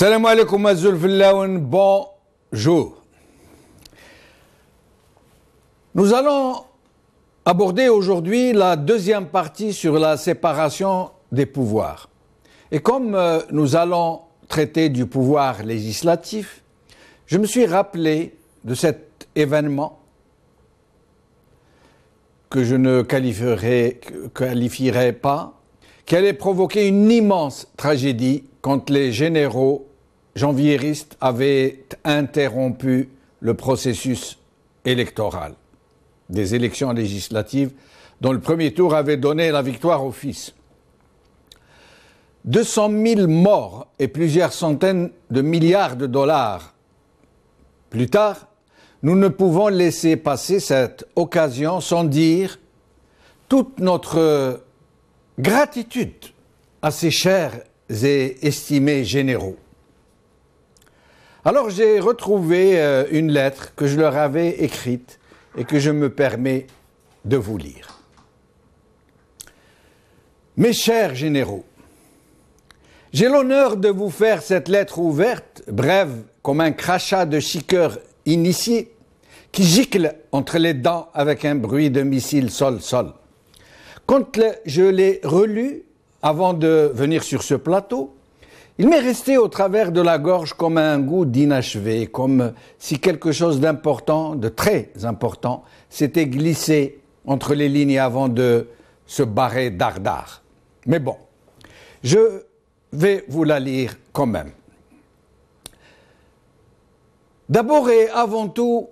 Salam alaikum azulfillaoun, bonjour. Nous allons aborder aujourd'hui la deuxième partie sur la séparation des pouvoirs. Et comme nous allons traiter du pouvoir législatif, je me suis rappelé de cet événement que je ne qualifierai pas, qui allait provoquer une immense tragédie quand les généraux janvieristes avaient interrompu le processus électoral des élections législatives dont le premier tour avait donné la victoire au fils. 200 000 morts et plusieurs centaines de milliards de dollars plus tard, nous ne pouvons laisser passer cette occasion sans dire toute notre gratitude à ces chers et estimés généraux. Alors j'ai retrouvé une lettre que je leur avais écrite et que je me permets de vous lire. Mes chers généraux, j'ai l'honneur de vous faire cette lettre ouverte, brève comme un crachat de chiqueur initié, qui gicle entre les dents avec un bruit de missile sol-sol. Quand je l'ai relu avant de venir sur ce plateau, il m'est resté au travers de la gorge comme un goût d'inachevé, comme si quelque chose d'important, de très important, s'était glissé entre les lignes avant de se barrer dardard. Mais bon, je vais vous la lire quand même. D'abord et avant tout,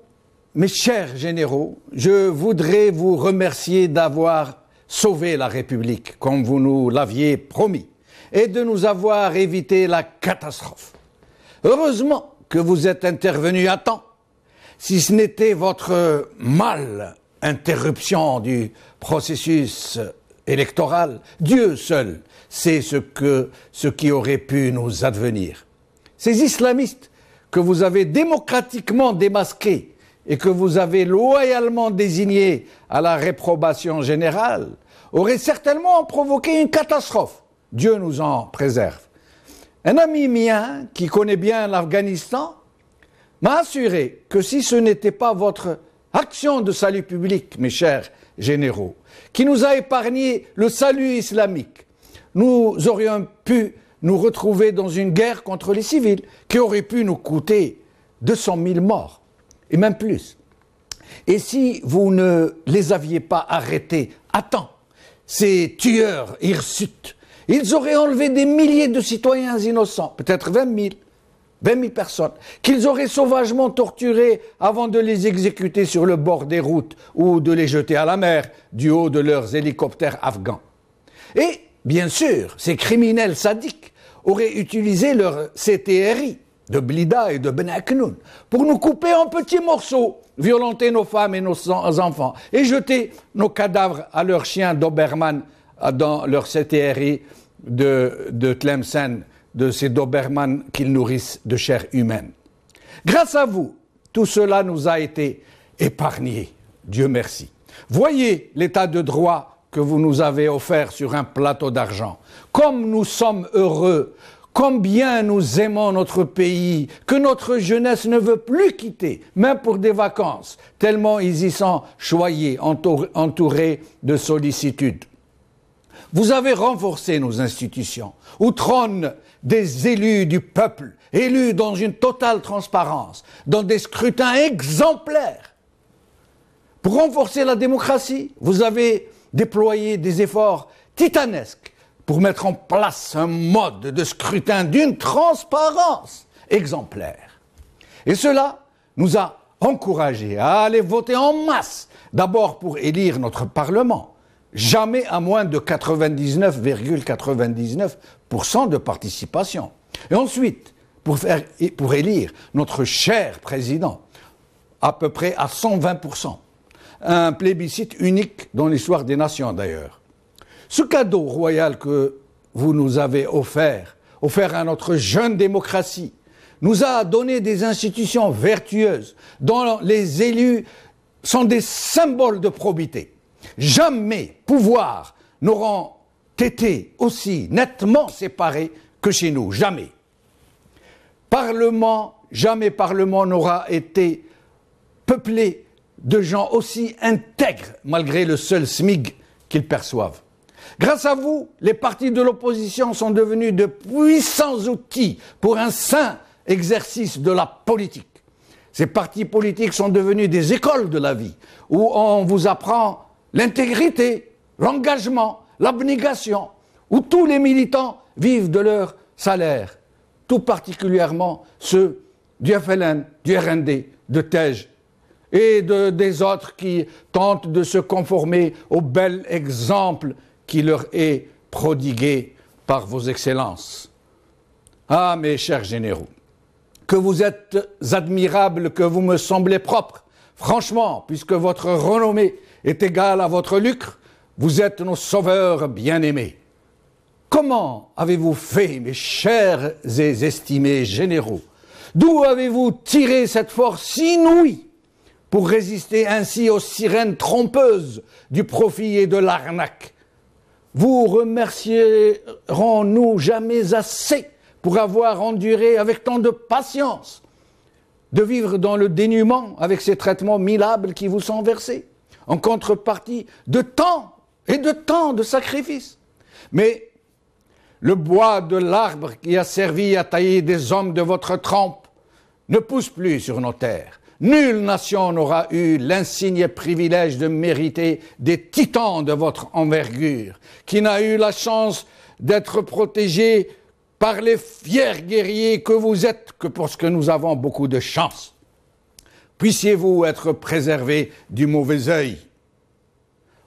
mes chers généraux, je voudrais vous remercier d'avoir sauvé la République, comme vous nous l'aviez promis, et de nous avoir évité la catastrophe. Heureusement que vous êtes intervenus à temps. Si ce n'était votre interruption du processus électoral, Dieu seul sait ce qui aurait pu nous advenir. Ces islamistes que vous avez démocratiquement démasqués et que vous avez loyalement désignés à la réprobation générale auraient certainement provoqué une catastrophe. Dieu nous en préserve. Un ami mien qui connaît bien l'Afghanistan m'a assuré que si ce n'était pas votre action de salut public, mes chers généraux, qui nous a épargné le salut islamique, nous aurions pu nous retrouver dans une guerre contre les civils qui aurait pu nous coûter 200 000 morts, et même plus. Et si vous ne les aviez pas arrêtés à temps, ces tueurs hirsutes, ils auraient enlevé des milliers de citoyens innocents, peut-être 20 000 personnes, qu'ils auraient sauvagement torturés avant de les exécuter sur le bord des routes ou de les jeter à la mer du haut de leurs hélicoptères afghans. Et, bien sûr, ces criminels sadiques auraient utilisé leur CTRI de Blida et de Ben Aknoun pour nous couper en petits morceaux, violenter nos femmes et nos enfants et jeter nos cadavres à leurs chiens Doberman dans leur CTRI de Tlemcen, de ces Doberman qu'ils nourrissent de chair humaine. Grâce à vous, tout cela nous a été épargné, Dieu merci. Voyez l'état de droit que vous nous avez offert sur un plateau d'argent. Comme nous sommes heureux, combien nous aimons notre pays, que notre jeunesse ne veut plus quitter, même pour des vacances, tellement ils y sont choyés, entourés de sollicitude. Vous avez renforcé nos institutions, où trônent des élus du peuple, élus dans une totale transparence, dans des scrutins exemplaires. Pour renforcer la démocratie, vous avez déployé des efforts titanesques pour mettre en place un mode de scrutin d'une transparence exemplaire. Et cela nous a encouragés à aller voter en masse, d'abord pour élire notre Parlement, jamais à moins de 99,99% de participation. Et ensuite, pour élire notre cher président, à peu près à 120%. Un plébiscite unique dans l'histoire des nations d'ailleurs. Ce cadeau royal que vous nous avez offert à notre jeune démocratie, nous a donné des institutions vertueuses dont les élus sont des symboles de probité. Jamais pouvoir n'auront été aussi nettement séparés que chez nous, jamais. Jamais Parlement n'aura été peuplé de gens aussi intègres, malgré le seul SMIC qu'ils perçoivent. Grâce à vous, les partis de l'opposition sont devenus de puissants outils pour un sain exercice de la politique. Ces partis politiques sont devenus des écoles de la vie, où on vous apprend l'intégrité, l'engagement, l'abnégation, où tous les militants vivent de leur salaire, tout particulièrement ceux du FLN, du RND, de TEJ et des autres qui tentent de se conformer au bel exemple qui leur est prodigué par vos excellences. Ah, mes chers généraux, que vous êtes admirables, que vous me semblez propres. Franchement, puisque votre renommée est égale à votre lucre, vous êtes nos sauveurs bien-aimés. Comment avez-vous fait, mes chers et estimés généraux? D'où avez-vous tiré cette force inouïe pour résister ainsi aux sirènes trompeuses du profit et de l'arnaque? Vous remercierons-nous jamais assez pour avoir enduré avec tant de patience de vivre dans le dénuement avec ces traitements minables qui vous sont versés, en contrepartie de tant et de tant de sacrifices. Mais le bois de l'arbre qui a servi à tailler des hommes de votre trempe ne pousse plus sur nos terres. Nulle nation n'aura eu l'insigne privilège de mériter des titans de votre envergure, qui n'a eu la chance d'être protégé par les fiers guerriers que vous êtes, que parce que nous avons beaucoup de chance. Puissiez-vous être préservés du mauvais œil.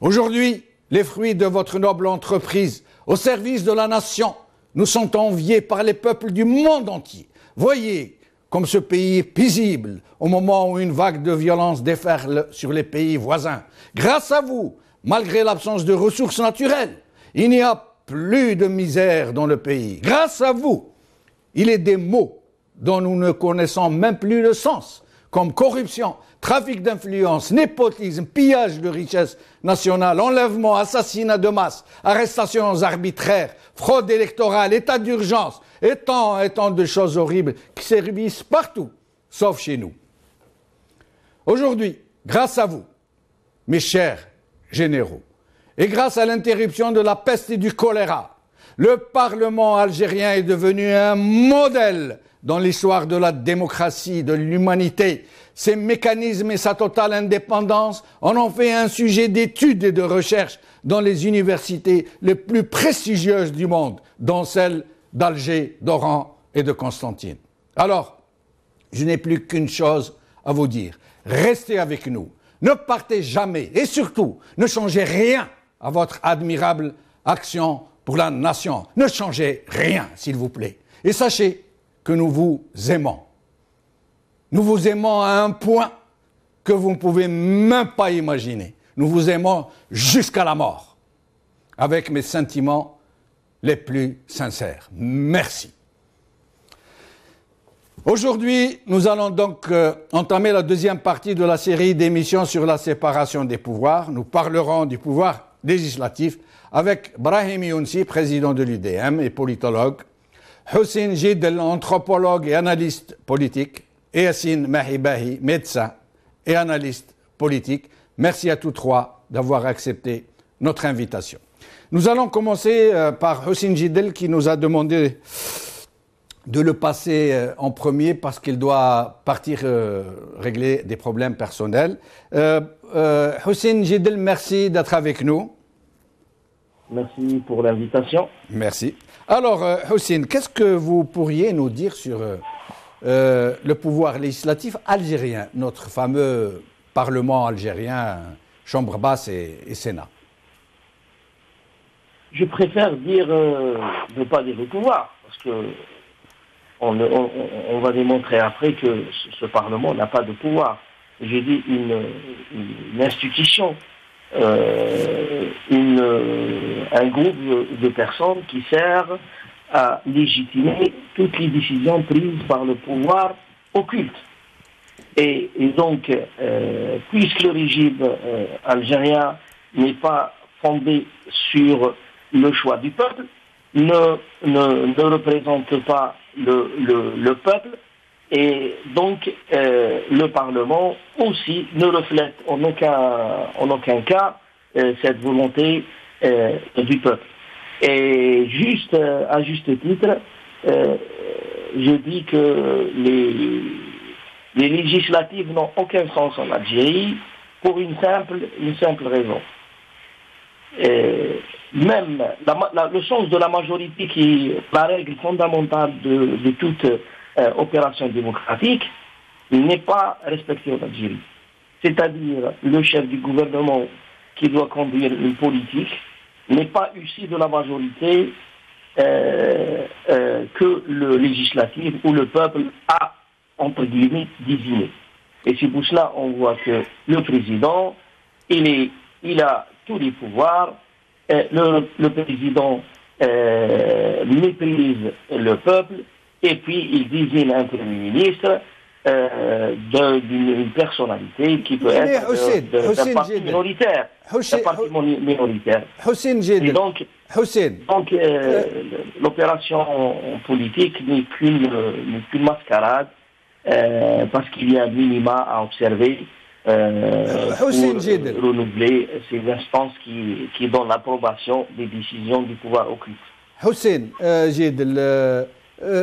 Aujourd'hui, les fruits de votre noble entreprise au service de la nation nous sont enviés par les peuples du monde entier. Voyez comme ce pays est paisible au moment où une vague de violence déferle sur les pays voisins. Grâce à vous, malgré l'absence de ressources naturelles, il n'y a plus de misère dans le pays. Grâce à vous, il est des mots dont nous ne connaissons même plus le sens, comme corruption, trafic d'influence, népotisme, pillage de richesses nationales, enlèvement, assassinat de masse, arrestations arbitraires, fraude électorale, état d'urgence, et tant de choses horribles qui sévissent partout, sauf chez nous. Aujourd'hui, grâce à vous, mes chers généraux, et grâce à l'interruption de la peste et du choléra, le Parlement algérien est devenu un modèle dans l'histoire de la démocratie, de l'humanité. Ses mécanismes et sa totale indépendance en ont fait un sujet d'étude et de recherche dans les universités les plus prestigieuses du monde, dont celles d'Alger, d'Oran et de Constantine. Alors, je n'ai plus qu'une chose à vous dire. Restez avec nous. Ne partez jamais et surtout, ne changez rien à votre admirable action pour la nation. Ne changez rien, s'il vous plaît. Et sachez que nous vous aimons. Nous vous aimons à un point que vous ne pouvez même pas imaginer. Nous vous aimons jusqu'à la mort, avec mes sentiments les plus sincères. Merci. Aujourd'hui, nous allons donc entamer la deuxième partie de la série d'émissions sur la séparation des pouvoirs. Nous parlerons du pouvoir législatif avec Brahim Younsi, président de l'UDM et politologue, Hussein Jidel, anthropologue et analyste politique, et Yassine Mahibahi, médecin et analyste politique. Merci à tous trois d'avoir accepté notre invitation. Nous allons commencer par Hussein Jidel qui nous a demandé de le passer en premier parce qu'il doit partir régler des problèmes personnels. Hussein Jidel, merci d'être avec nous. Merci pour l'invitation. Merci. Alors, Hussein, qu'est-ce que vous pourriez nous dire sur le pouvoir législatif algérien, notre fameux Parlement algérien, Chambre basse et Sénat? Je préfère dire ne pas dire le pouvoir, parce que on va démontrer après que ce Parlement n'a pas de pouvoir. J'ai dit une institution, un groupe de personnes qui servent à légitimer toutes les décisions prises par le pouvoir occulte. Et donc, puisque le régime algérien n'est pas fondé sur le choix du peuple, ne représente pas le peuple, et donc le Parlement aussi ne reflète en aucun cas cette volonté du peuple. Et à juste titre, je dis que les législatives n'ont aucun sens en Algérie pour une simple raison. Même le sens de la majorité, qui est la règle fondamentale de toute opération démocratique, n'est pas respecté en Algérie. C'est-à-dire, le chef du gouvernement qui doit conduire une politique n'est pas issu de la majorité que le législatif ou le peuple a, entre guillemets, désigné. Et c'est pour cela qu'on voit que le président, il a tous les pouvoirs, le président méprise le peuple, et puis il désigne un premier ministre d'une personnalité qui peut être d'un parti minoritaire. Et donc l'opération politique n'est qu'une mascarade, parce qu'il y a un minima à observer pour renouveler ces instances qui donnent l'approbation des décisions du pouvoir occulte. Hussein Jidl,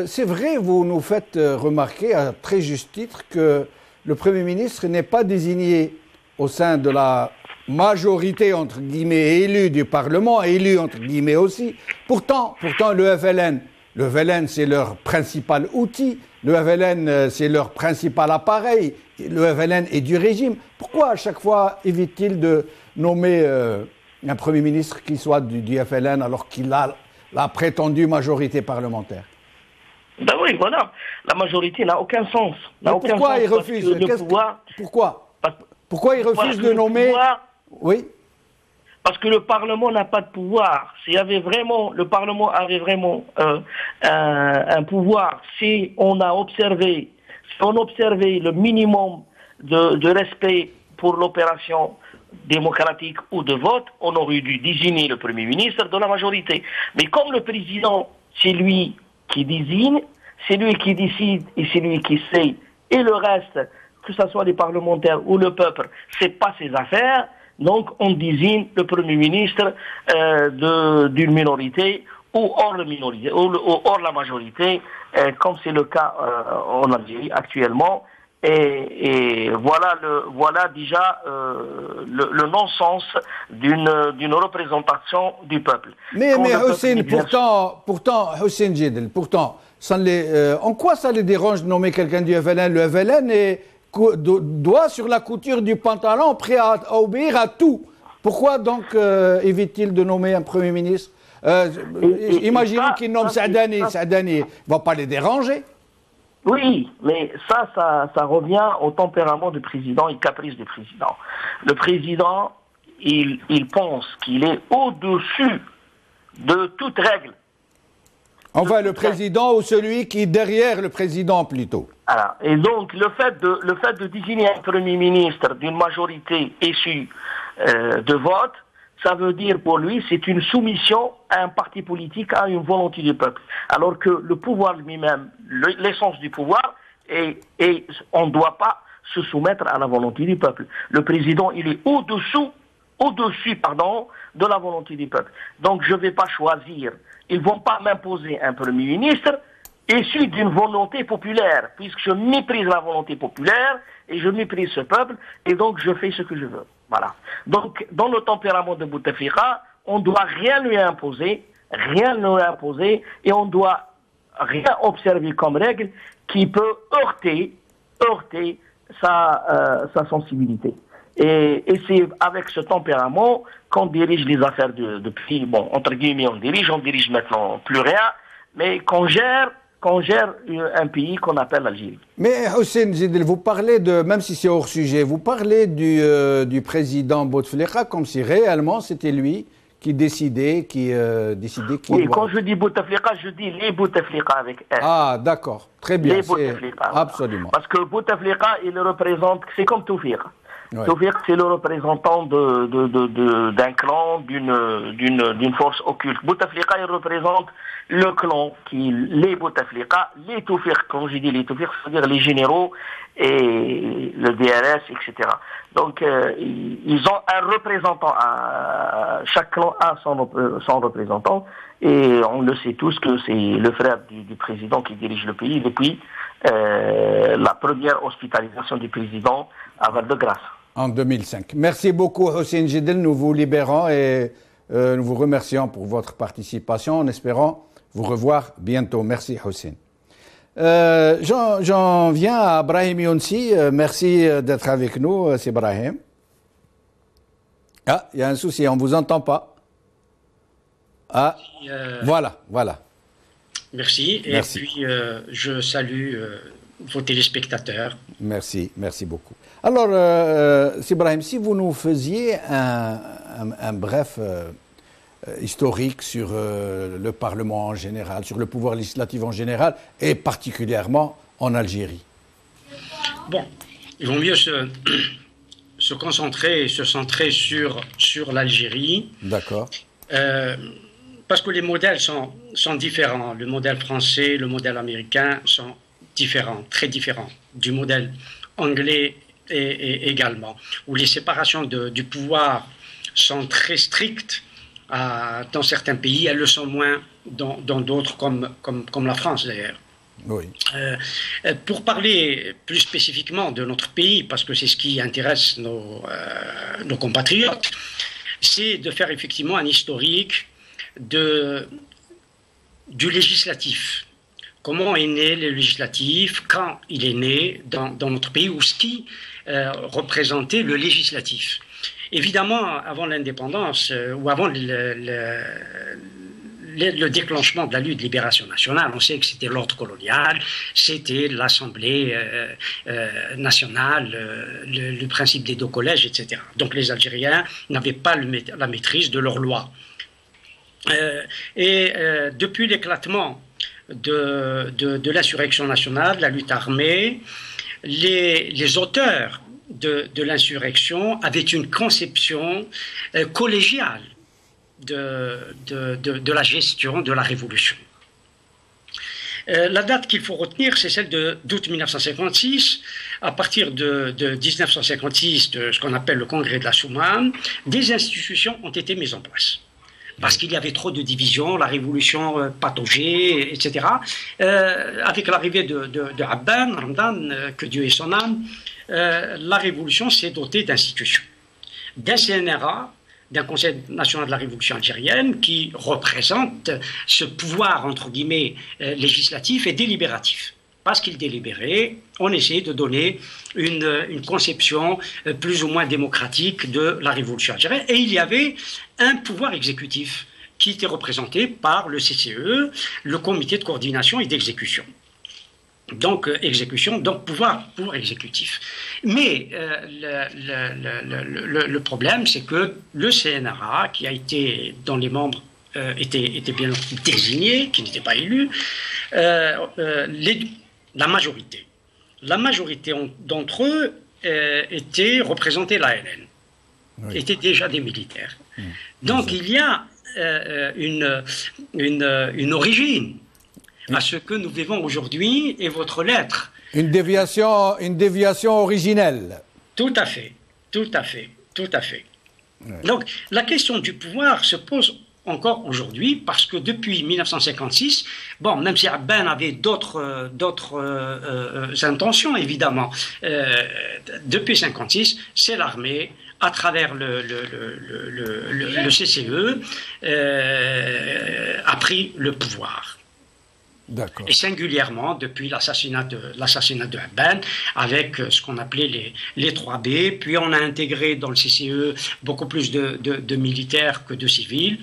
c'est vrai, vous nous faites remarquer à très juste titre que le Premier ministre n'est pas désigné au sein de la majorité, entre guillemets, élue du Parlement, élu, entre guillemets, aussi. Pourtant, le FLN, c'est leur principal outil. Le FLN, c'est leur principal appareil. Le FLN est du régime. Pourquoi à chaque fois évite-t-il de nommer un Premier ministre qui soit du FLN alors qu'il a la prétendue majorité parlementaire? Ben oui, voilà. La majorité n'a aucun sens. Pourquoi il refuse? Pourquoi il refuse de nommer? Oui. Parce que le Parlement n'a pas de pouvoir. Le Parlement avait vraiment un pouvoir, si on observait le minimum de respect pour l'opération démocratique ou de vote, on aurait dû désigner le Premier ministre de la majorité. Mais comme le président, c'est lui qui désigne, c'est lui qui décide et c'est lui qui sait, et le reste, que ce soit les parlementaires ou le peuple, c'est pas ses affaires. Donc on désigne le Premier ministre d'une minorité ou hors la majorité, comme c'est le cas en Algérie actuellement. Et voilà déjà le non-sens d'une représentation du peuple. Mais Hussein, pourtant, Hussein Jidl, en quoi ça les dérange de nommer quelqu'un du FLN? Le FLN est doit sur la couture du pantalon, prêt à obéir à tout. Pourquoi donc évite-t-il de nommer un Premier ministre? Imaginons qu'il nomme Saadani, il ne va pas les déranger. Oui, mais ça revient au tempérament du président et caprice du président. Le président, il pense qu'il est au-dessus de toute règle. Enfin, le président ou celui qui est derrière le président plutôt. Alors, et donc, le fait de désigner un Premier ministre d'une majorité issue de vote, ça veut dire pour lui, c'est une soumission à un parti politique, à une volonté du peuple. Alors que le pouvoir lui-même, l'essence du pouvoir, et on ne doit pas se soumettre à la volonté du peuple. Le président, il est au-dessus, de la volonté du peuple. Donc, je ne vais pas choisir. Ils ne vont pas m'imposer un Premier ministre issu d'une volonté populaire, puisque je méprise la volonté populaire et je méprise ce peuple, et donc je fais ce que je veux. Voilà. Donc, dans le tempérament de Bouteflika, on ne doit rien lui imposer, et on doit rien observer comme règle qui peut heurter sa sensibilité. Et c'est avec ce tempérament qu'on dirige les affaires depuis, entre guillemets, on dirige maintenant plus rien, mais qu'on gère un pays qu'on appelle l'Algérie. Mais Hussein Jidl, vous parlez même si c'est hors sujet, vous parlez du président Bouteflika comme si réellement c'était lui qui décidait, Oui, quand je dis Bouteflika, je dis les Bouteflika avec R. Ah, d'accord, très bien. Les Bouteflika. Absolument. Parce que Bouteflika, il représente, c'est comme Toufir. Ouais. Tawfiq, c'est le représentant d'un clan, d'une force occulte. Bouteflika, il représente le clan, les Bouteflika, les Tawfiq, quand je dis les Tawfiq, c'est-à-dire les généraux et le DRS, etc. Donc, ils ont un représentant, chaque clan a son représentant, et on le sait tous que c'est le frère du président qui dirige le pays depuis la première hospitalisation du président à Val-de-Grâce. En 2005. Merci beaucoup, Hossein Jidel. Nous vous libérons et nous vous remercions pour votre participation en espérant vous revoir bientôt. Merci, Hossein. J'en viens à Brahim Younsi. Merci d'être avec nous, c'est Brahim. Ah, il y a un souci, on ne vous entend pas. Ah, voilà. Merci. Merci. Et puis, je salue vos téléspectateurs. Merci beaucoup. Alors, Ibrahim, si vous nous faisiez un bref historique sur le Parlement en général, sur le pouvoir législatif en général, et particulièrement en Algérie. Bon, il vaut mieux se concentrer et se centrer sur l'Algérie. D'accord. Parce que les modèles sont différents. Le modèle français, le modèle américain sont différents, très différents du modèle anglais et également, où les séparations du pouvoir sont très strictes dans certains pays, elles le sont moins dans d'autres, comme la France d'ailleurs. Oui. Pour parler plus spécifiquement de notre pays, parce que c'est ce qui intéresse nos compatriotes, c'est de faire effectivement un historique du législatif. Comment est né le législatif, quand il est né dans notre pays, ou ce qui représentait le législatif. Évidemment, avant l'indépendance, ou avant le déclenchement de la lutte de libération nationale, on sait que c'était l'ordre colonial, c'était l'Assemblée nationale, le principe des deux collèges, etc. Donc les Algériens n'avaient pas la maîtrise de leurs lois. Depuis l'éclatement de l'insurrection nationale, la lutte armée, les auteurs de l'insurrection avaient une conception collégiale de la gestion de la révolution. La date qu'il faut retenir, c'est celle d'août 1956. À partir de 1956, de ce qu'on appelle le congrès de la Soumane, des institutions ont été mises en place. Parce qu'il y avait trop de divisions, la révolution pataugeait, etc. Avec l'arrivée de Abban, Ramdan, que Dieu ait son âme, la révolution s'est dotée d'institutions. D'un CNRA, d'un Conseil national de la révolution algérienne, qui représente ce pouvoir, entre guillemets, législatif et délibératif. Parce qu'il délibérait, on essayait de donner une conception plus ou moins démocratique de la révolution algérienne. Et il y avait un pouvoir exécutif qui était représenté par le CCE, le comité de coordination et d'exécution. Donc, exécution, donc pouvoir exécutif. Mais le problème, c'est que le CNRA, qui a été, dont les membres étaient bien désignés, qui n'étaient pas élus, la majorité d'entre eux étaient représentés l'ALN, oui. Étaient déjà des militaires. Donc il y a une origine à ce que nous vivons aujourd'hui et votre lettre. Une déviation originelle. Tout à fait. Oui. Donc la question du pouvoir se pose encore aujourd'hui, parce que depuis 1956, bon, même si Abban avait d'autres intentions, évidemment, depuis 1956, c'est l'armée, à travers le CCE, a pris le pouvoir. D'accord. Et singulièrement depuis l'assassinat de Abban, avec ce qu'on appelait les 3B, puis on a intégré dans le CCE beaucoup plus de militaires que de civils,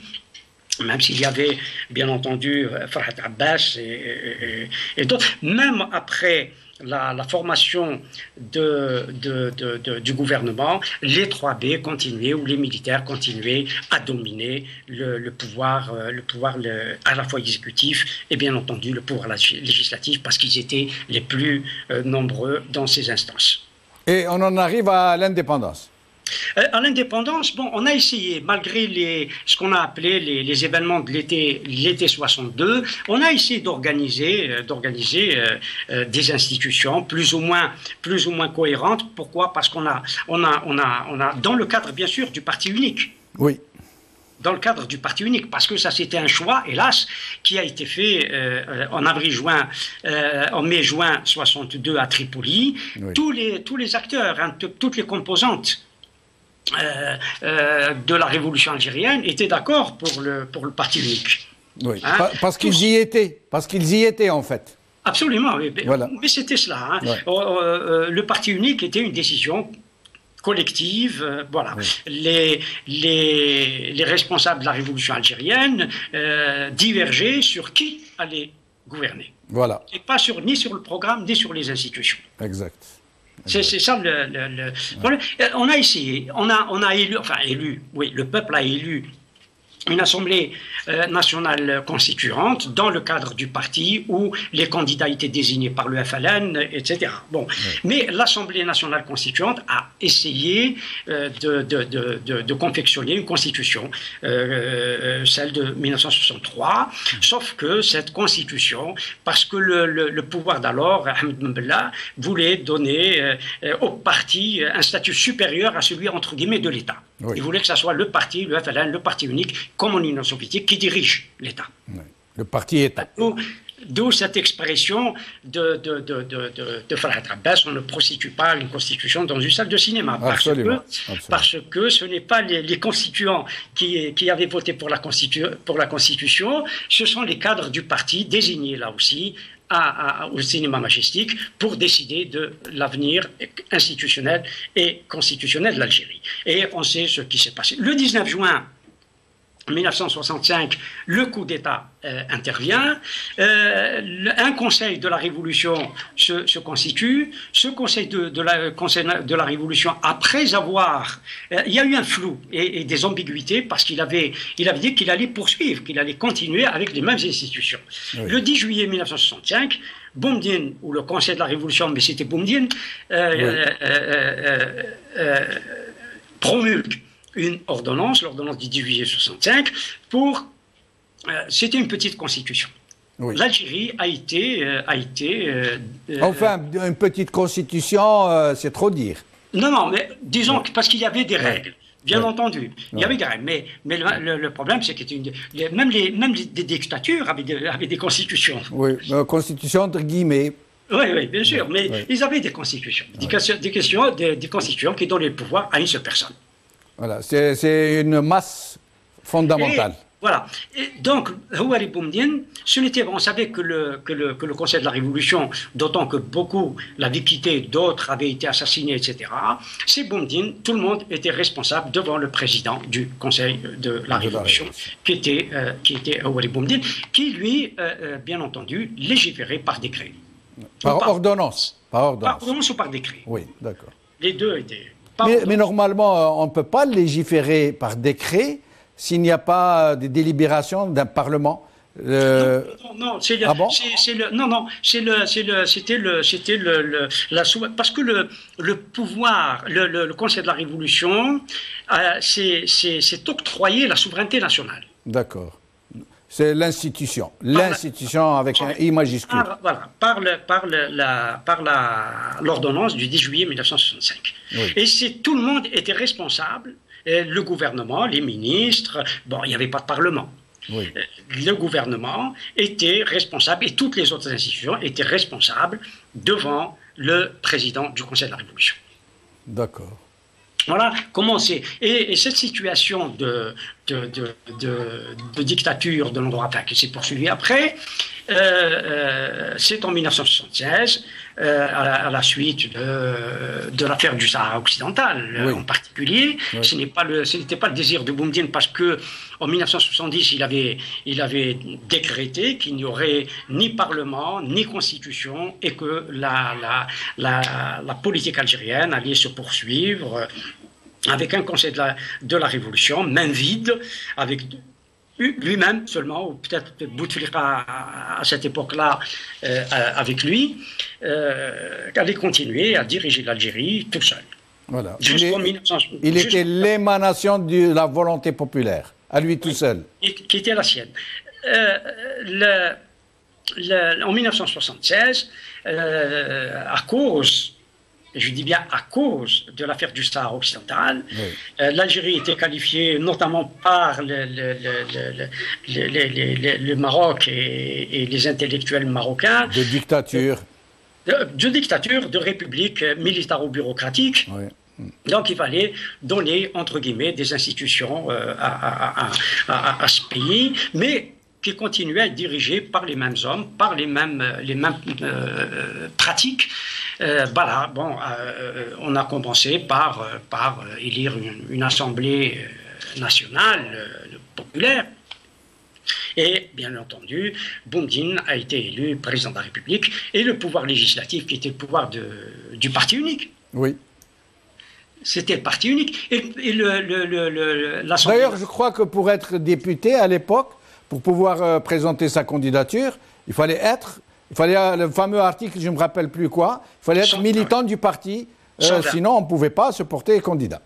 même s'il y avait bien entendu Farhat Abbas et d'autres, même après la formation du gouvernement, les 3B continuaient, ou les militaires continuaient à dominer le pouvoir à la fois exécutif et bien entendu le pouvoir législatif, parce qu'ils étaient les plus nombreux dans ces instances. Et on en arrive à l'indépendance. À l'indépendance, bon, on a essayé, malgré ce qu'on a appelé les événements de l'été 62, on a essayé d'organiser des institutions plus ou moins cohérentes. Pourquoi? Parce qu'on a, dans le cadre, bien sûr, du parti unique. Oui. Dans le cadre du parti unique, parce que ça c'était un choix, hélas, qui a été fait en mai-juin 62 à Tripoli. Oui. Tous les acteurs, hein, toutes les composantes de la révolution algérienne étaient d'accord pour le parti unique. Oui. Hein? Parce qu'ils y étaient en fait. Absolument, voilà. Mais c'était cela. Hein. Ouais. Le parti unique était une décision collective, voilà. Oui. Les responsables de la révolution algérienne divergeaient sur qui allait gouverner. Voilà. Et pas ni sur le programme, ni sur les institutions. Exact. C'est ça le problème. On a essayé, on a élu, oui, le peuple a élu une assemblée nationale constituante dans le cadre du parti où les candidats étaient désignés par le FLN, etc. Bon. Oui. Mais l'Assemblée nationale constituante a essayé de confectionner une constitution, celle de 1963, sauf que cette constitution, parce que le pouvoir d'alors, Ahmed Ben Bella, voulait donner au parti un statut supérieur à celui, entre guillemets, de l'État. Oui. Il voulait que ce soit le parti, le FLN, le parti unique, comme en Union soviétique, qui dirige l'État. Oui. Le parti État. D'où cette expression de Farhat Abbas, on ne prostitue pas une constitution dans une salle de cinéma. Absolument. Parce que ce n'est pas les constituants qui avaient voté pour la constitution, ce sont les cadres du parti désignés là aussi au cinéma majestique pour décider de l'avenir institutionnel et constitutionnel de l'Algérie. Et on sait ce qui s'est passé. Le 19 juin 1965, le coup d'État intervient, un conseil de la Révolution se constitue. Ce conseil de la Révolution, après avoir... il y a eu un flou et des ambiguïtés parce qu'il avait dit qu'il allait poursuivre, qu'il allait continuer avec les mêmes institutions. Oui. Le 10 juillet 1965, Boumediene, ou le conseil de la Révolution, mais c'était Boumediene, promulgue une ordonnance, l'ordonnance du 10 juillet 65, c'était une petite constitution. Oui. L'Algérie a été enfin, une petite constitution, c'est trop dire. Non, mais disons que parce qu'il y avait des règles. Bien entendu, il y avait des règles, mais le problème, c'est que même des dictatures avaient des constitutions. Oui, constitution entre guillemets. Oui, bien sûr, mais ils avaient des constitutions, des constitutions qui donnaient le pouvoir à une seule personne. Voilà, c'est une masse fondamentale. Voilà. Et donc, Houari Boumediene, on savait que le Conseil de la Révolution, d'autant que beaucoup l'avaient quitté, d'autres avaient été assassinés, etc. C'est Boumediene, tout le monde était responsable devant le président du Conseil de la Révolution, qui était Houari Boumediene, qui lui, bien entendu, légiférait par décret. Par ordonnance. Par ordonnance ou par décret. Oui, d'accord. Les deux étaient... Mais normalement, on ne peut pas légiférer par décret s'il n'y a pas de délibération d'un Parlement. Non, c'est parce que le pouvoir, le Conseil de la Révolution, c'est octroyer la souveraineté nationale. D'accord. C'est l'institution. L'institution avec un I majuscule. Par l'ordonnance du 10 juillet 1965. Oui. Et tout le monde était responsable. Le gouvernement, les ministres, bon, il n'y avait pas de Parlement. Oui. Le gouvernement était responsable et toutes les autres institutions étaient responsables devant le président du Conseil de la Révolution. D'accord. Voilà comment c'est. Et cette situation de dictature de l'endroit qui s'est poursuivie après, c'est en 1976, à la suite de l'affaire du Sahara occidental en particulier. Oui. Ce n'était pas le désir de Boumediene parce que en 1970, il avait décrété qu'il n'y aurait ni Parlement, ni Constitution et que la politique algérienne allait se poursuivre avec un Conseil de la Révolution, main vide, avec lui-même seulement, ou peut-être Bouteflika à cette époque-là avec lui, allait continuer à diriger l'Algérie tout seul. Voilà. Jusqu'en Il était l'émanation de la volonté populaire, à lui tout seul. Qui était la sienne. En 1976, à cause, et je dis bien à cause de l'affaire du Sahara occidental, l'Algérie était qualifiée notamment par le Maroc et les intellectuels marocains de dictature. De dictature, de république militaro-bureaucratique. Oui. Donc il fallait donner, entre guillemets, des institutions à ce pays, mais qui continuait à être dirigé par les mêmes hommes, par les mêmes pratiques. Voilà, bon, on a commencé par élire une assemblée nationale populaire. Et bien entendu, Boumedienne a été élu président de la République, et le pouvoir législatif, qui était le pouvoir du parti unique. Oui. C'était le parti unique. Et l'Assemblée... D'ailleurs, je crois que pour être député à l'époque, pour pouvoir présenter sa candidature, il fallait le fameux article, je ne me rappelle plus quoi, il fallait être militant du parti, sinon on ne pouvait pas se porter candidat.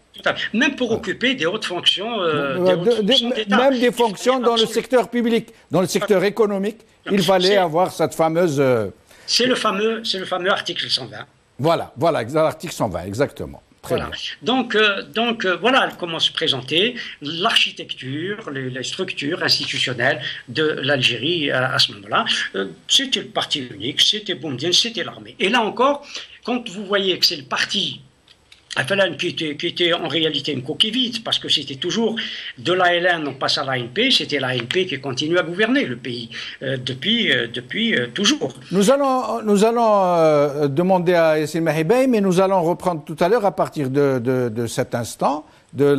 Même pour occuper des hautes fonctions, même des fonctions dans le secteur public, dans le secteur économique, il fallait avoir cette fameuse... C'est le fameux article 120. Voilà, l'article 120, exactement. Très voilà. Donc, voilà comment se présenter l'architecture, les structures institutionnelles de l'Algérie à ce moment-là. C'était le parti unique, c'était Boumedienne, c'était l'armée. Et là encore, quand vous voyez que c'est le parti FLN qui était en réalité une coquille vide, parce que c'était toujours de l'ALN, on passe à l'ANP, c'était l'ANP qui continue à gouverner le pays depuis toujours. Nous allons demander à Yassine Mahibey, mais nous allons reprendre tout à l'heure à partir de cet instant, de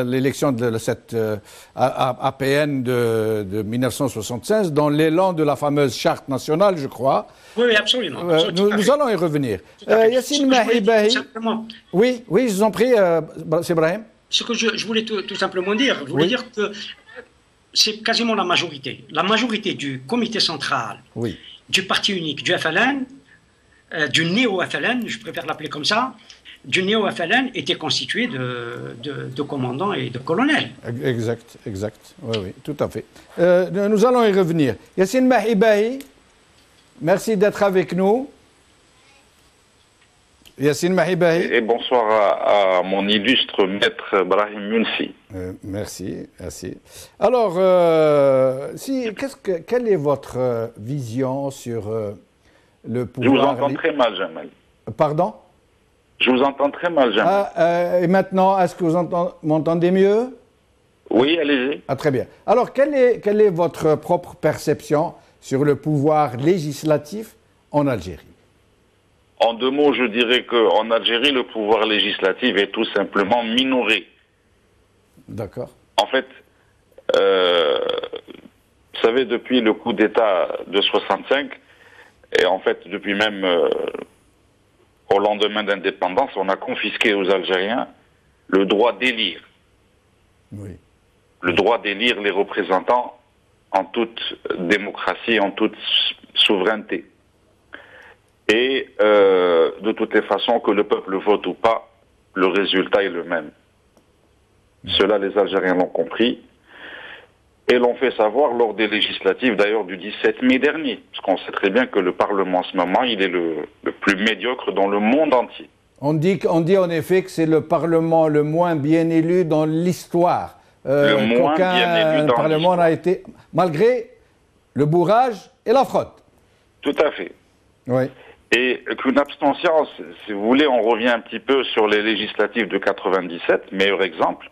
l'élection de cette APN de 1976, dans l'élan de la fameuse charte nationale, je crois. Oui, absolument. Nous allons y revenir. Yassine Mahibey. Oui, je vous en prie, c'est Ibrahim. Ce que je voulais tout simplement dire, dire que c'est quasiment la majorité. La majorité du comité central, du parti unique, du FLN, du néo-FLN, je préfère l'appeler comme ça, du néo-FLN était constitué de commandants et de colonels. Exact. Oui, tout à fait. Nous allons y revenir. Yassine Mahibey, merci d'être avec nous. Yassine Mahibey. Et bonsoir à mon illustre maître Brahim Mounsi. Merci. Alors, quelle est votre vision sur le pouvoir... Je vous entends très mal, Jamal. Pardon? Je vous entends très mal, Jamal. Et maintenant, est-ce que vous m'entendez mieux? Oui, allez-y. Ah, très bien. Alors, quelle est votre propre perception sur le pouvoir législatif en Algérie? En deux mots, je dirais qu'en Algérie, le pouvoir législatif est tout simplement minoré. D'accord. En fait, vous savez, depuis le coup d'État de 65, et en fait, depuis même au lendemain d'indépendance, on a confisqué aux Algériens le droit d'élire. Oui. Le droit d'élire les représentants en toute démocratie, en toute souveraineté. Et de toutes les façons, que le peuple vote ou pas, le résultat est le même. Cela, les Algériens l'ont compris et l'ont fait savoir lors des législatives, d'ailleurs, du 17 mai dernier. Parce qu'on sait très bien que le Parlement, en ce moment, il est le plus médiocre dans le monde entier. On dit en effet que c'est le Parlement le moins bien élu dans l'histoire. Le moins bien élu dans le Parlement n'a été, malgré le bourrage et la fraude. Tout à fait. Oui. Et qu'une abstention, si vous voulez, on revient un petit peu sur les législatives de 97, meilleur exemple,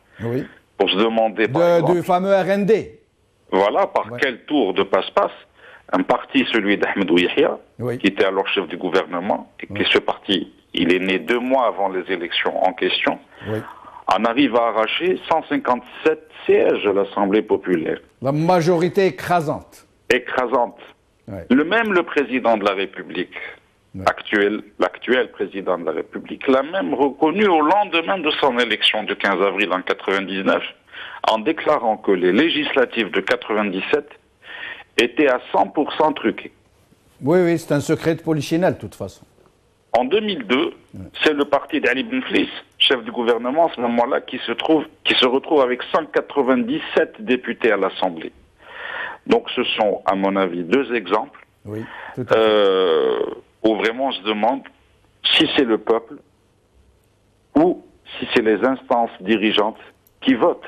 pour se demander par exemple, du fameux RND. Voilà, par quel tour de passe-passe un parti, celui d'Ahmedou Yahya, qui était alors chef du gouvernement, et que ce parti, il est né 2 mois avant les élections en question, en arrive à arracher 157 sièges à l'Assemblée populaire. La majorité écrasante. Écrasante. Le président de la République, l'actuel président de la République, l'a même reconnu au lendemain de son élection du 15 avril en 99, en déclarant que les législatives de 97 étaient à 100% truquées. Oui, oui, c'est un secret de polichinelle, de toute façon. En 2002, c'est le parti d'Ali Ben Fliss, chef du gouvernement à ce moment-là, qui se retrouve avec 197 députés à l'Assemblée. Donc ce sont, à mon avis, deux exemples où vraiment on se demande si c'est le peuple ou si c'est les instances dirigeantes qui votent,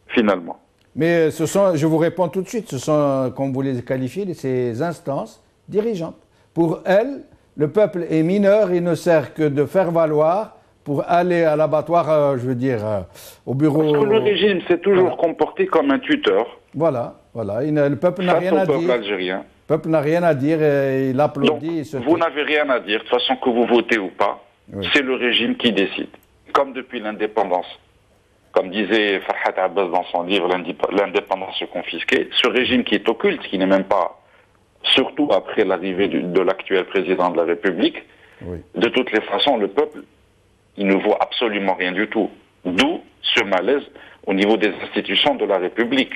finalement. Mais ce sont, je vous réponds tout de suite, ce sont, comme vous les qualifiez, ces instances dirigeantes. Pour elles, le peuple est mineur, il ne sert que de faire valoir pour aller à l'abattoir, je veux dire, au bureau. Parce que le régime s'est toujours comporté comme un tuteur. Voilà. Le peuple n'a rien à dire. Peuple algérien. Le peuple n'a rien à dire, et il applaudit. Donc, vous n'avez rien à dire, de toute façon que vous votez ou pas, c'est le régime qui décide. Comme depuis l'indépendance. Comme disait Farhat Abbas dans son livre L'indépendance confisquée, ce régime qui est occulte, qui n'est même pas, surtout après l'arrivée de l'actuel président de la République, de toutes les façons, le peuple, il ne voit absolument rien du tout. D'où ce malaise au niveau des institutions de la République.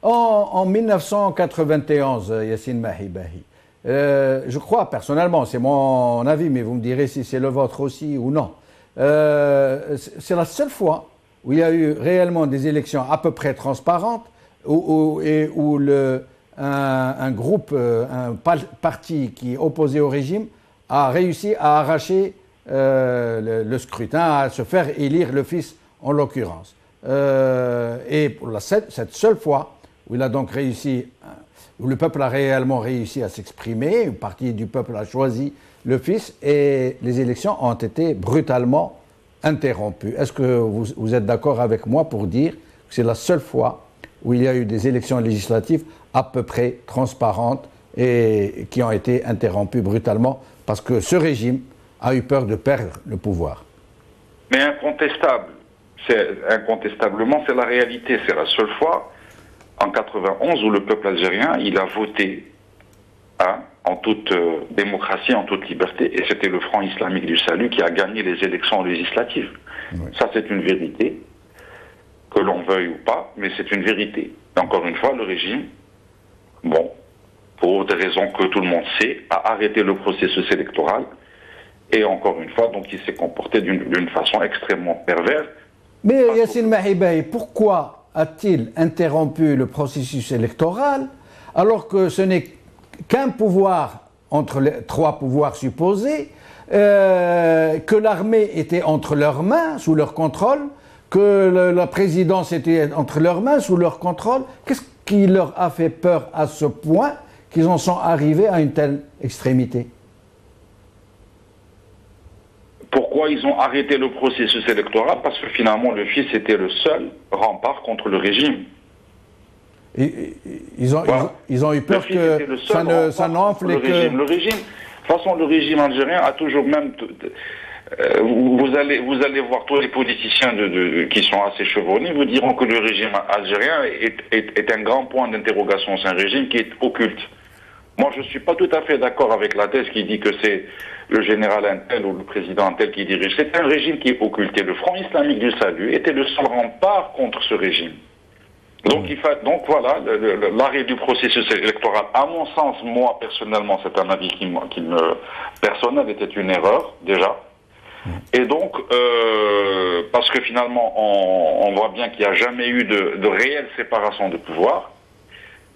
En 1991, Yassine Mahibahi, je crois personnellement, c'est mon avis, mais vous me direz si c'est le vôtre aussi ou non, c'est la seule fois où il y a eu réellement des élections à peu près transparentes, où un groupe, un parti qui est opposé au régime a réussi à arracher le scrutin, à se faire élire le fils en l'occurrence. Et pour cette seule fois où il a donc réussi, où le peuple a réellement réussi à s'exprimer, une partie du peuple a choisi le fils et les élections ont été brutalement interrompues. Est-ce que vous êtes d'accord avec moi pour dire que c'est la seule fois où il y a eu des élections législatives à peu près transparentes et qui ont été interrompues brutalement parce que ce régime a eu peur de perdre le pouvoir? Mais incontestablement, c'est la réalité. C'est la seule fois, en 91, où le peuple algérien, il a voté en toute démocratie, en toute liberté, et c'était le Front islamique du salut qui a gagné les élections législatives. Oui. Ça, c'est une vérité, que l'on veuille ou pas, mais c'est une vérité. Encore une fois, le régime, pour des raisons que tout le monde sait, a arrêté le processus électoral, et encore une fois, donc il s'est comporté d'une façon extrêmement perverse. Mais Yassine Mahibahi, pourquoi a-t-il interrompu le processus électoral alors que ce n'est qu'un pouvoir entre les trois pouvoirs supposés, que l'armée était entre leurs mains, sous leur contrôle, que la présidence était entre leurs mains, sous leur contrôle? Qu'est-ce qui leur a fait peur à ce point qu'ils en sont arrivés à une telle extrémité? Pourquoi ils ont arrêté le processus électoral? Parce que finalement, le fils était le seul rempart contre le régime. Ils ont eu peur que ça n'enfle et que... Le régime, de toute façon, le régime algérien a toujours même... vous allez voir tous les politiciens qui sont assez chevronnés, vous diront que le régime algérien est un grand point d'interrogation. C'est un régime qui est occulte. Moi, je ne suis pas tout à fait d'accord avec la thèse qui dit que c'est le général Intel ou le président Intel qui dirige. C'est un régime qui est occulté. Le Front islamique du salut était le seul rempart contre ce régime. Donc, voilà, l'arrêt du processus électoral, à mon sens, moi, personnellement, c'est un avis personnel, était une erreur, déjà. Et donc, parce que finalement, on voit bien qu'il n'y a jamais eu de réelle séparation de pouvoir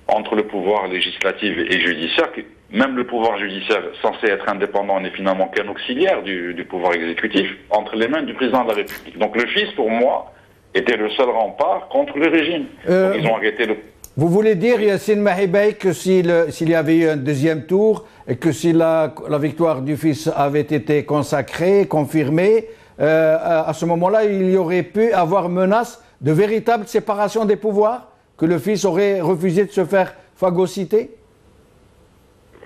entre le pouvoir législatif et judiciaire. Même le pouvoir judiciaire, censé être indépendant, n'est finalement qu'un auxiliaire du pouvoir exécutif, entre les mains du président de la République. Donc le fils, pour moi, était le seul rempart contre le régime. Donc, ils ont arrêté le... Vous voulez dire, Yassine Mahibahi, que s'il y avait eu un deuxième tour et que si la victoire du fils avait été consacrée, confirmée, à ce moment-là, il y aurait pu avoir menace de véritable séparation des pouvoirs, que le fils aurait refusé de se faire phagocyter?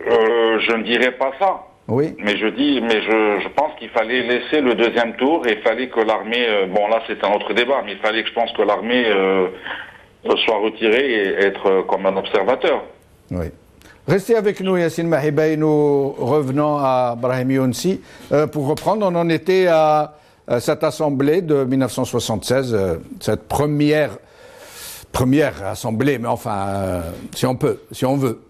Je ne dirais pas ça. Oui. Mais je pense qu'il fallait laisser le deuxième tour et il fallait que l'armée, là c'est un autre débat, mais il fallait que je pense que l'armée soit retirée et être comme un observateur. Oui. Restez avec nous, Yassine Mahibahi, nous revenons à Brahim Younsi. Pour reprendre, on en était à cette assemblée de 1976, cette première Première assemblée, mais enfin, si on peut, si on veut.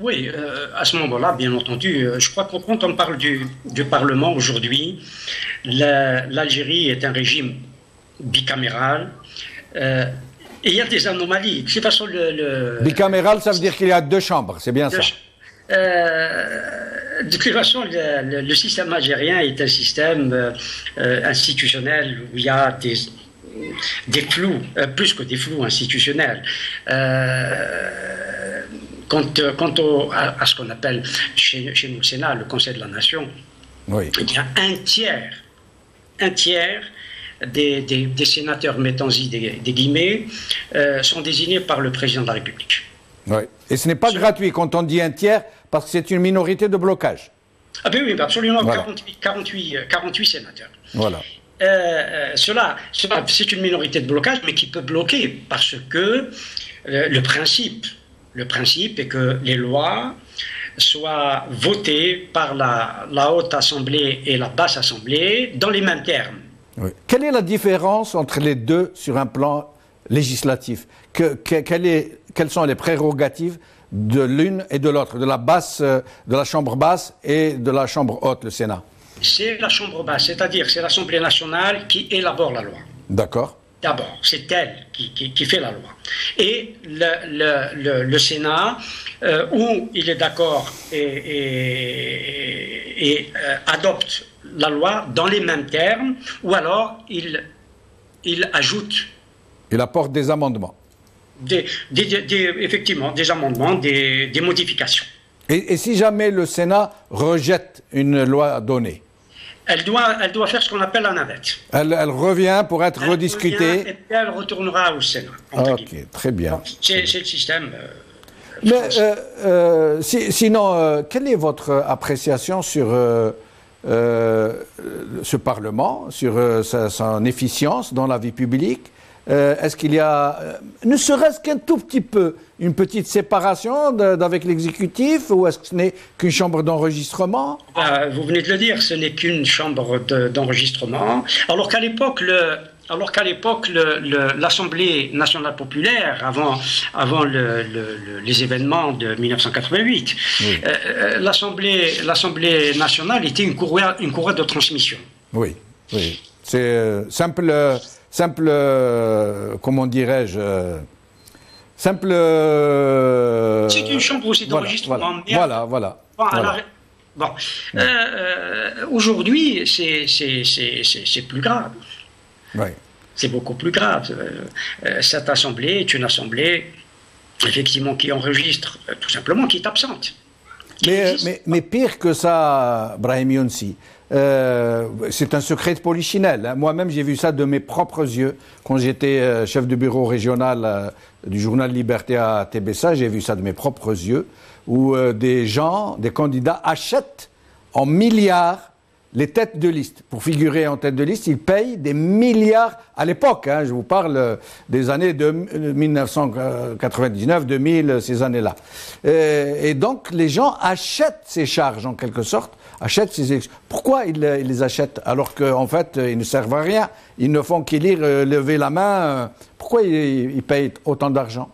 Oui, à ce moment-là, bien entendu, je crois que quand on parle du Parlement aujourd'hui, l'Algérie est un régime bicaméral. Et il y a des anomalies. De toute façon, bicaméral, ça veut dire qu'il y a 2 chambres, c'est bien ça. De toute façon, le système algérien est un système institutionnel où il y a des flous, plus que des flous institutionnels. Quant à ce qu'on appelle chez nous le Sénat, le Conseil de la Nation, oui. Il y a un tiers des sénateurs, mettons-y des guillemets, sont désignés par le président de la République. Oui. Et ce n'est pas gratuit quand on dit un tiers, parce que c'est une minorité de blocage. Ah ben oui, absolument, voilà. 48 sénateurs. Voilà. Cela c'est une minorité de blocage, mais qui peut bloquer, parce que le principe est que les lois soient votées par la Haute Assemblée et la Basse Assemblée dans les mêmes termes. Oui. Quelle est la différence entre les deux sur un plan législatif? Quelles sont les prérogatives de l'une et de l'autre, de la Chambre basse et de la Chambre haute, le Sénat? C'est la Chambre basse, c'est-à-dire c'est l'Assemblée nationale qui élabore la loi. D'accord. D'abord, c'est elle qui fait la loi. Et le Sénat, où il est d'accord et adopte la loi dans les mêmes termes, ou alors il ajoute. Il apporte des amendements. Effectivement, des amendements, des modifications. Et si jamais le Sénat rejette une loi donnée? Elle doit faire ce qu'on appelle la navette. Elle revient pour être rediscutée. Et puis elle retournera au Sénat. Ok, très bien. C'est le système. Mais sinon, quelle est votre appréciation sur ce Parlement, sur son efficience dans la vie publique? Est-ce qu'il y a, ne serait-ce qu'un tout petit peu, une petite séparation avec l'exécutif, ou est-ce que ce n'est qu'une chambre d'enregistrement? Vous venez de le dire, ce n'est qu'une chambre d'enregistrement, alors qu'à l'époque, l'Assemblée nationale populaire, avant les événements de 1988, oui. L'Assemblée nationale était une courroie de transmission. Oui, oui. C'est simple, comment dirais-je, simple... c'est une chambre aussi d'enregistrement. Voilà. Aujourd'hui, c'est plus grave. Oui. C'est beaucoup plus grave. Cette assemblée est une assemblée, effectivement, qui enregistre, tout simplement, qui est absente. Mais pire que ça, Brahim Younsi, c'est un secret de polichinelle. Hein. Moi-même, j'ai vu ça de mes propres yeux. Quand j'étais chef de bureau régional du journal Liberté à Tébessa, j'ai vu ça de mes propres yeux, où des candidats achètent en milliards les têtes de liste. Pour figurer en tête de liste, ils payent des milliards à l'époque. Hein, je vous parle des années de 1999, 2000, ces années-là. Et donc, les gens achètent ces charges, en quelque sorte, achètent ces élections. Pourquoi ils les achètent alors qu'en fait, ils ne servent à rien? Ils ne font qu'élire, lever la main. Pourquoi ils payent autant d'argent?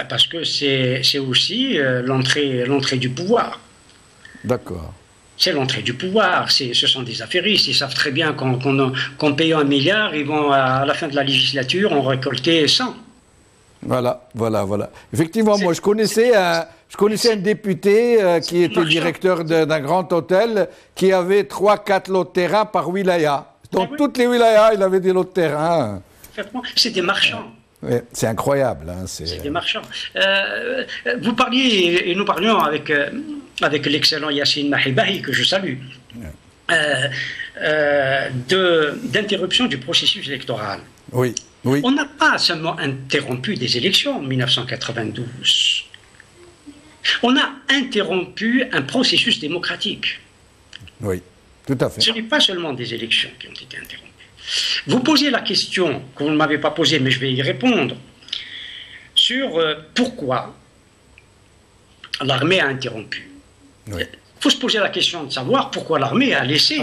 Parce que c'est aussi l'entrée du pouvoir. D'accord. C'est l'entrée du pouvoir, ce sont des affairistes, ils savent très bien qu'en payant 1 milliard, ils vont à la fin de la législature en récolter 100. Voilà. Effectivement, moi je connaissais un député qui était directeur d'un grand hôtel qui avait 3-4 lots de terrain par wilaya. Dans toutes les wilayas, il avait des lots de terrain. C'est des marchands. Oui, c'est incroyable. Hein, c'est des marchands. Vous parliez, et nous parlions avec l'excellent Yassine Mahibahi, que je salue, d'interruption du processus électoral. Oui. On n'a pas seulement interrompu des élections en 1992. On a interrompu un processus démocratique. Oui, tout à fait. Ce n'est pas seulement des élections qui ont été interrompues. Vous posez la question, que vous ne m'avez pas posée, mais je vais y répondre, sur pourquoi l'armée a interrompu. Il faut se poser la question de savoir pourquoi l'armée a laissé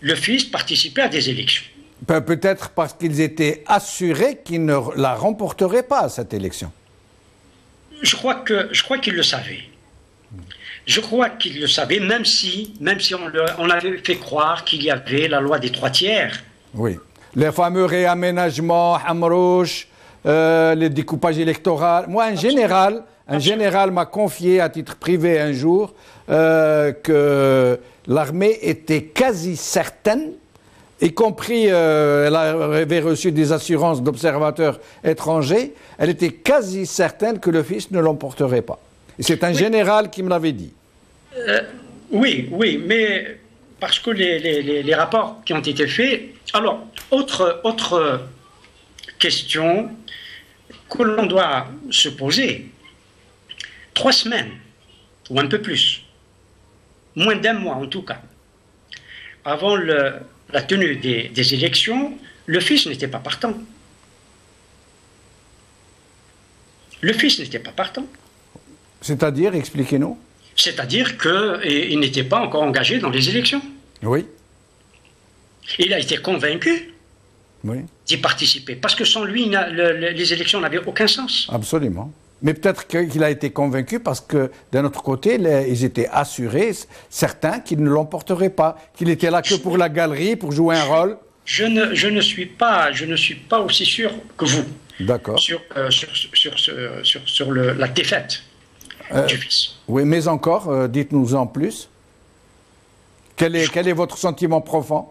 le fils participer à des élections. Peut-être parce qu'ils étaient assurés qu'ils ne la remporteraient pas, cette élection. Je crois qu'ils le savaient. Je crois qu'ils le savaient, même si on avait fait croire qu'il y avait la loi des 3/3. Oui. Les fameux réaménagements, Hamrouch, les découpages électoraux. Moi, un général m'a confié à titre privé un jour que l'armée était quasi certaine, y compris, elle avait reçu des assurances d'observateurs étrangers, elle était quasi certaine que le fils ne l'emporterait pas. Et c'est un général qui me l'avait dit. Oui, mais parce que les rapports qui ont été faits... Alors, autre question que l'on doit se poser. 3 semaines, ou un peu plus, moins d'1 mois en tout cas, avant la tenue des élections, le fils n'était pas partant. Le fils n'était pas partant. C'est-à-dire, expliquez-nous. C'est-à-dire qu'il n'était pas encore engagé dans les élections. Oui. Il a été convaincu d'y participer, parce que sans lui, les élections n'avaient aucun sens. Absolument. Mais peut-être qu'il a été convaincu parce que, d'un autre côté, ils étaient assurés, certains, qu'ils ne l'emporteraient pas, qu'il était là que pour la galerie, pour jouer un rôle. Je ne suis pas aussi sûr que vous. D'accord. Sur la défaite du fils. Oui, mais encore, dites-nous en plus. Quel est votre sentiment profond?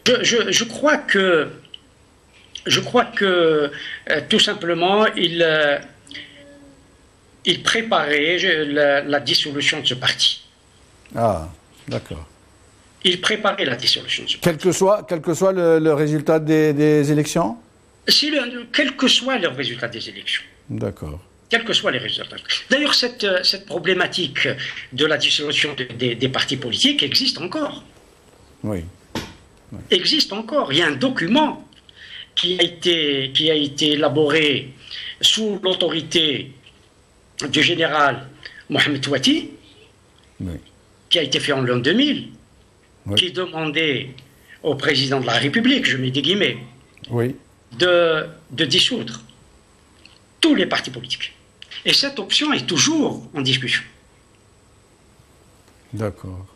Je crois que tout simplement, il préparait la dissolution de ce parti. Ah, d'accord. Il préparait la dissolution de ce parti. Quel que soit le résultat des élections? Quel que soit le résultat des élections. D'accord. Quels que soient les résultats. D'ailleurs, cette problématique de la dissolution des partis politiques existe encore. Oui. Existe encore. Il y a un document qui a été élaboré sous l'autorité du général Mohamed Ouati, qui a été fait en l'an 2000, qui demandait au président de la République, je mets des guillemets, de dissoudre tous les partis politiques. Et cette option est toujours en discussion. D'accord.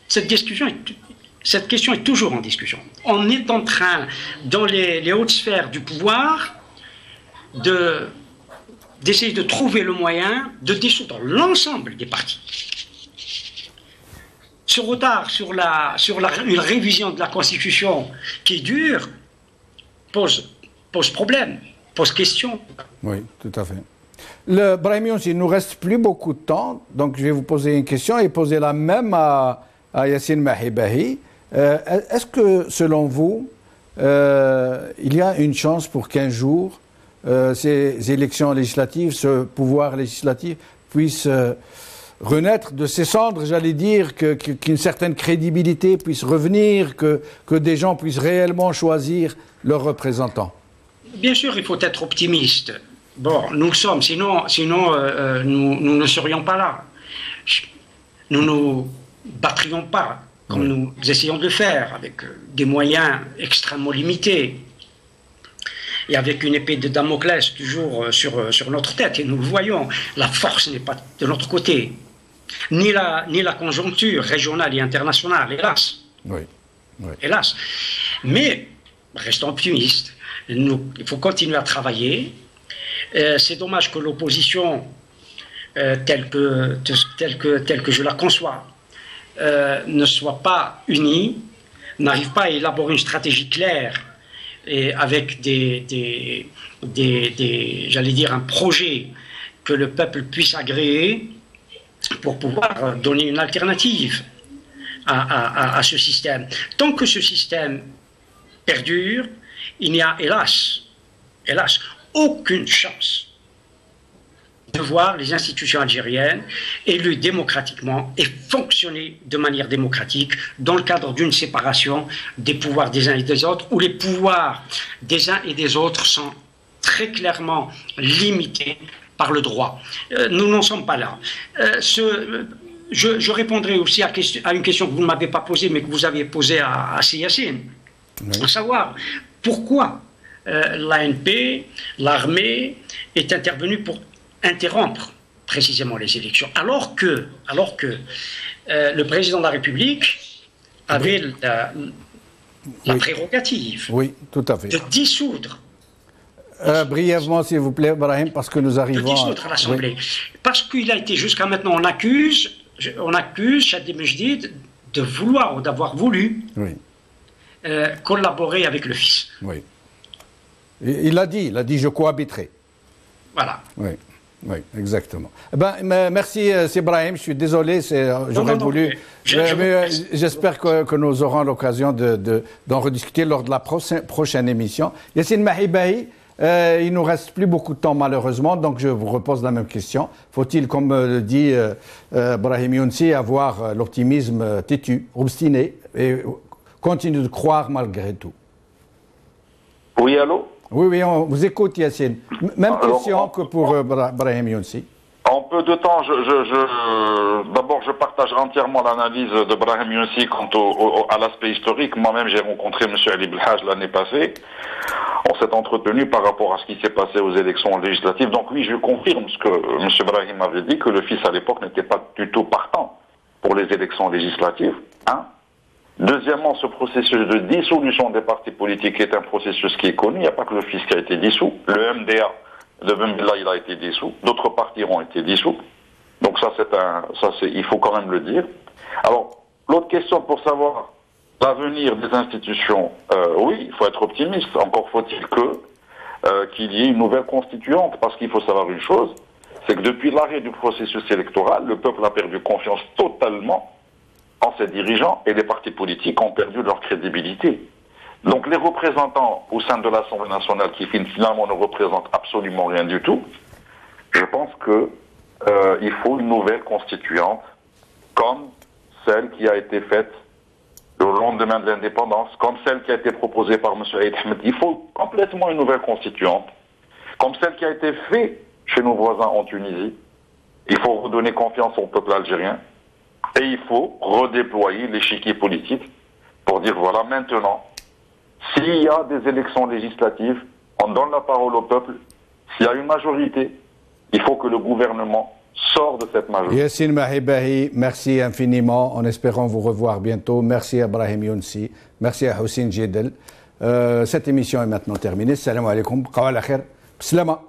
Cette question est toujours en discussion. On est en train, dans les hautes sphères du pouvoir, d'essayer de trouver le moyen de dissoudre l'ensemble des partis. Ce retard sur une révision de la Constitution qui dure pose problème, pose question. Oui, tout à fait. Brahim Younsi, il ne nous reste plus beaucoup de temps, donc je vais vous poser une question et poser la même à Yassine Mahibahi. Est-ce que, selon vous, il y a une chance pour qu'un jour, ces élections législatives, ce pouvoir législatif puisse renaître de ses cendres, j'allais dire, qu'une certaine crédibilité puisse revenir, que des gens puissent réellement choisir leurs représentants? Bien sûr, il faut être optimiste. Bon, nous le sommes, sinon nous ne serions pas là. Nous ne nous battrions pas, comme nous essayons de le faire, avec des moyens extrêmement limités, et avec une épée de Damoclès toujours sur notre tête, et nous le voyons, la force n'est pas de notre côté, ni la conjoncture régionale et internationale, hélas. Hélas. Mais, restons optimistes, il faut continuer à travailler. C'est dommage que l'opposition, telle que je la conçois, ne soit pas unie, n'arrive pas à élaborer une stratégie claire et avec j'allais dire, un projet que le peuple puisse agréer pour pouvoir donner une alternative à ce système. Tant que ce système perdure, il n'y a, hélas, aucune chance de voir les institutions algériennes élues démocratiquement et fonctionner de manière démocratique dans le cadre d'une séparation des pouvoirs des uns et des autres, où les pouvoirs des uns et des autres sont très clairement limités par le droit. Nous n'en sommes pas là. Je répondrai aussi à une question que vous ne m'avez pas posée, mais que vous avez posée à Yassine. à savoir pourquoi l'ANP, l'armée, est intervenue pour interrompre précisément les élections, alors que le président de la République avait la prérogative tout à fait. de dissoudre. Brièvement, s'il vous plaît, Brahim, parce que nous arrivons à l'Assemblée. Parce qu'il a été, jusqu'à maintenant, on accuse Chadli Mejdid de vouloir ou d'avoir voulu collaborer avec le fils. Oui. Il a dit, je cohabiterai. Voilà. Oui, exactement. Merci, c'est Brahim, je suis désolé, j'aurais voulu... J'espère que nous aurons l'occasion d'en rediscuter lors de la prochaine émission. Yassine Mahibahi, il ne nous reste plus beaucoup de temps malheureusement, donc je vous repose la même question. Faut-il, comme le dit Brahim Younsi, avoir l'optimisme têtu, obstiné, et continuer de croire malgré tout? Oui, allô? Oui, on vous écoute, Yassine. Même question que pour Brahim Younsi. En peu de temps, d'abord, je partage entièrement l'analyse de Brahim Younsi quant à l'aspect historique. Moi-même, j'ai rencontré M. Ali Belhaj l'année passée. On s'est entretenu par rapport à ce qui s'est passé aux élections législatives. Donc oui, je confirme ce que M. Brahim avait dit, que le fils à l'époque n'était pas du tout partant pour les élections législatives. Deuxièmement, ce processus de dissolution des partis politiques est un processus qui est connu. Il n'y a pas que le fils qui a été dissous. Le MDA de Ben Bella, il a été dissous. D'autres partis ont été dissous. Donc ça, il faut quand même le dire. Alors, l'autre question pour savoir l'avenir des institutions, oui, il faut être optimiste. Encore faut-il qu'il y ait une nouvelle constituante, parce qu'il faut savoir une chose, c'est que depuis l'arrêt du processus électoral, le peuple a perdu confiance totalement en ses dirigeants et les partis politiques ont perdu leur crédibilité. Donc les représentants au sein de l'Assemblée nationale qui finalement ne représentent absolument rien du tout, je pense qu'il faut une nouvelle constituante comme celle qui a été faite le lendemain de l'indépendance, comme celle qui a été proposée par M. Aïd Ahmed. Il faut complètement une nouvelle constituante, comme celle qui a été faite chez nos voisins en Tunisie. Il faut redonner confiance au peuple algérien et il faut redéployer l'échiquier politique pour dire voilà, maintenant, s'il y a des élections législatives, on donne la parole au peuple. S'il y a une majorité, il faut que le gouvernement sorte de cette majorité. Yassine Mahibahi, merci infiniment, en espérant vous revoir bientôt. Merci à Brahim Younsi, merci à Houssine Jedel. Cette émission est maintenant terminée. Salam alaikum, qawal akhir, bislama.